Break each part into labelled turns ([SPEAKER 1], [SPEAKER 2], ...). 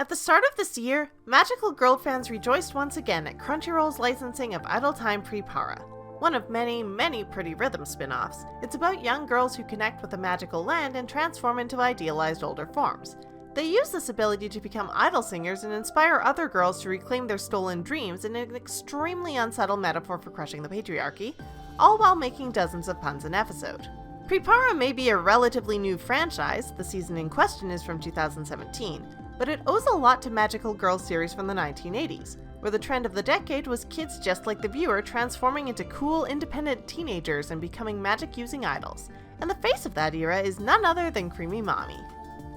[SPEAKER 1] At the start of this year, Magical Girl fans rejoiced once again at Crunchyroll's licensing of Idle Time Prepara, one of many, many Pretty Rhythm spin-offs. It's about young girls who connect with a magical land and transform into idealized older forms. They use this ability to become idol singers and inspire other girls to reclaim their stolen dreams in an extremely unsubtle metaphor for crushing the patriarchy, all while making dozens of puns an episode. Prepara may be a relatively new franchise, the season in question is from 2017, but it owes a lot to Magical Girl series from the 1980s, where the trend of the decade was kids just like the viewer transforming into cool, independent teenagers and becoming magic-using idols, and the face of that era is none other than Creamy Mami.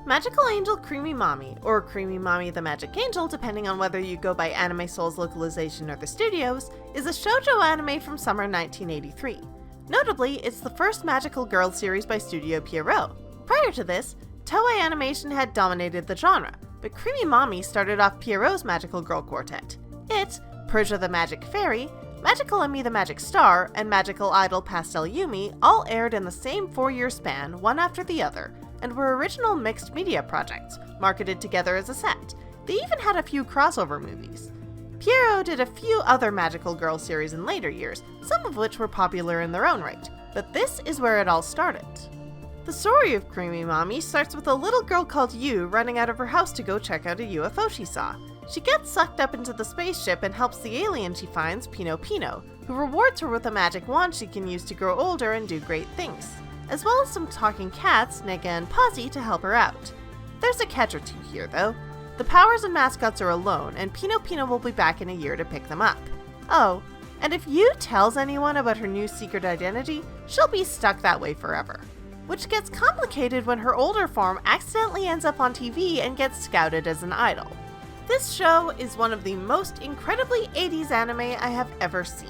[SPEAKER 1] Magical Angel Creamy Mami, or Creamy Mami the Magic Angel depending on whether you go by Anime Soul's localization or the studio's, is a shoujo anime from summer 1983. Notably, it's the first Magical Girl series by Studio Pierrot. Prior to this, Toei Animation had dominated the genre, but Creamy Mami started off Pierrot's Magical Girl Quartet. It, Persia the Magic Fairy, Magical Emmy the Magic Star, and Magical Idol Pastel Yumi all aired in the same 4-year span, one after the other, and were original mixed media projects, marketed together as a set. They even had a few crossover movies. Pierrot did a few other Magical Girl series in later years, some of which were popular in their own right, but this is where it all started. The story of Creamy Mami starts with a little girl called Yu running out of her house to go check out a UFO she saw. She gets sucked up into the spaceship and helps the alien she finds, Pino Pino, who rewards her with a magic wand she can use to grow older and do great things, as well as some talking cats, Nega and Puzzy, to help her out. There's a catch or two here, though. The powers and mascots are alone, and Pino Pino will be back in a year to pick them up. Oh, and if Yu tells anyone about her new secret identity, she'll be stuck that way forever. Which gets complicated when her older form accidentally ends up on TV and gets scouted as an idol. This show is one of the most incredibly 80s anime I have ever seen.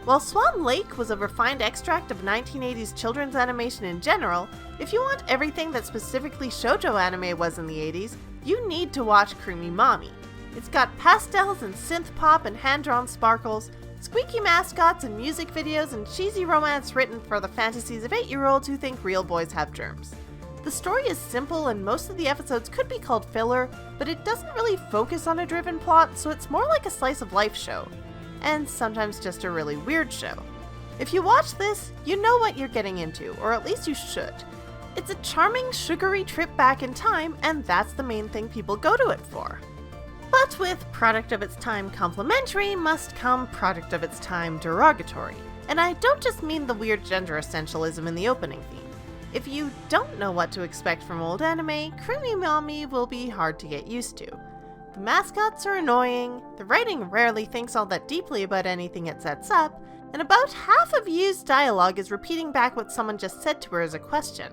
[SPEAKER 1] While Swan Lake was a refined extract of 1980s children's animation in general, if you want everything that specifically shoujo anime was in the 80s, you need to watch Creamy Mami. It's got pastels and synth pop and hand-drawn sparkles, squeaky mascots and music videos, and cheesy romance written for the fantasies of 8-year-olds who think real boys have germs. The story is simple and most of the episodes could be called filler, but it doesn't really focus on a driven plot, so it's more like a slice of life show. And sometimes just a really weird show. If you watch this, you know what you're getting into, or at least you should. It's a charming, sugary trip back in time, and that's the main thing people go to it for. But with product of its time complimentary must come product of its time derogatory. And I don't just mean the weird gender essentialism in the opening theme. If you don't know what to expect from old anime, Creamy Mami will be hard to get used to. The mascots are annoying, the writing rarely thinks all that deeply about anything it sets up, and about half of Yu's dialogue is repeating back what someone just said to her as a question.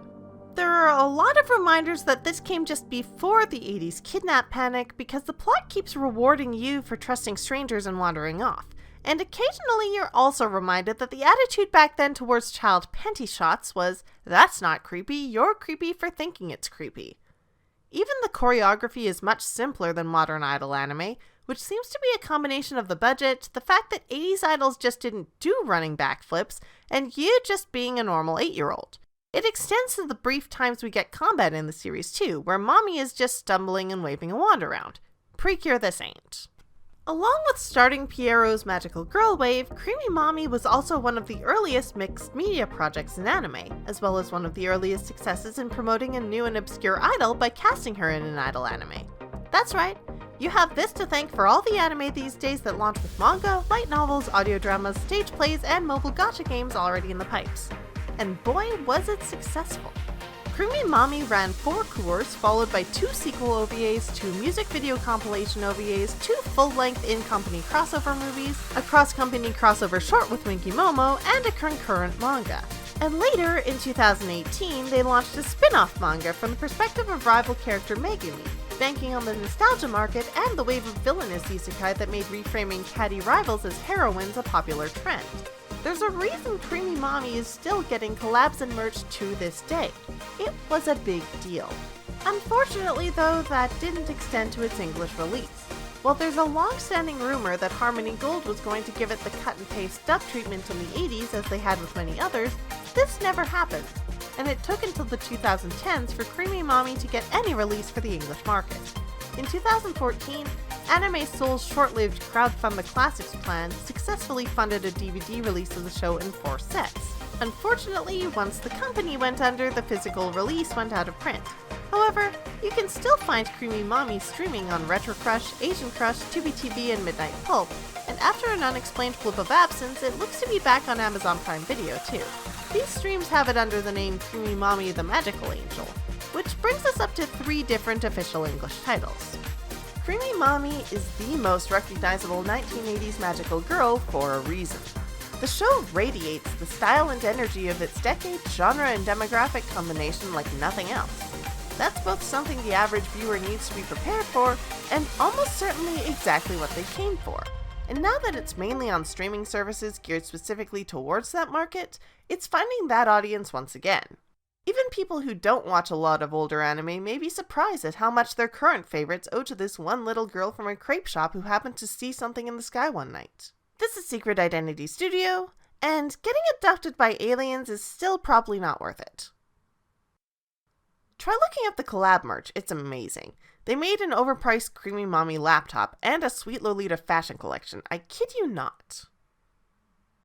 [SPEAKER 1] There are a lot of reminders that this came just before the 80s kidnap panic because the plot keeps rewarding Yu for trusting strangers and wandering off, and occasionally you're also reminded that the attitude back then towards child panty shots was, "That's not creepy, you're creepy for thinking it's creepy." Even the choreography is much simpler than modern idol anime, which seems to be a combination of the budget, the fact that 80s idols just didn't do running backflips, and Yu just being a normal 8-year-old. It extends to the brief times we get combat in the series too, where Mami is just stumbling and waving a wand around. Precure this ain't. Along with starting Pierrot's Magical Girl wave, Creamy Mami was also one of the earliest mixed media projects in anime, as well as one of the earliest successes in promoting a new and obscure idol by casting her in an idol anime. That's right, you have this to thank for all the anime these days that launch with manga, light novels, audio dramas, stage plays, and mobile gacha games already in the pipes. And boy, was it successful. Creamy Mami ran 4 cours, followed by 2 sequel OVAs, 2 music video compilation OVAs, 2 full-length in-company crossover movies, a cross-company crossover short with Winky Momo, and a concurrent manga. And later, in 2018, they launched a spin-off manga from the perspective of rival character Megumi, banking on the nostalgia market and the wave of villainous isekai that made reframing catty rivals as heroines a popular trend. There's a reason Creamy Mami is still getting collabs and merch to this day. It was a big deal. Unfortunately though, that didn't extend to its English release. While there's a long-standing rumor that Harmony Gold was going to give it the cut-and-paste dub treatment in the 80s as they had with many others, this never happened, and it took until the 2010s for Creamy Mami to get any release for the English market. In 2014, Anime Soul's short-lived Crowdfund the Classics plan successfully funded a DVD release of the show in 4 sets. Unfortunately, once the company went under, the physical release went out of print. However, you can still find Creamy Mommy streaming on Retro Crush, Asian Crush, Tubi TV, and Midnight Pulp, and after an unexplained blip of absence, it looks to be back on Amazon Prime Video too. These streams have it under the name Creamy Mommy the Magical Angel, which brings us up to 3 different official English titles. Creamy Mommy is the most recognizable 1980s magical girl for a reason. The show radiates the style and energy of its decade, genre, and demographic combination like nothing else. That's both something the average viewer needs to be prepared for, and almost certainly exactly what they came for. And now that it's mainly on streaming services geared specifically towards that market, it's finding that audience once again. Even people who don't watch a lot of older anime may be surprised at how much their current favorites owe to this one little girl from a crepe shop who happened to see something in the sky one night. This is Secret Identity Studio, and getting abducted by aliens is still probably not worth it. Try looking up the collab merch, it's amazing. They made an overpriced Creamy Mommy laptop and a Sweet Lolita fashion collection, I kid you not.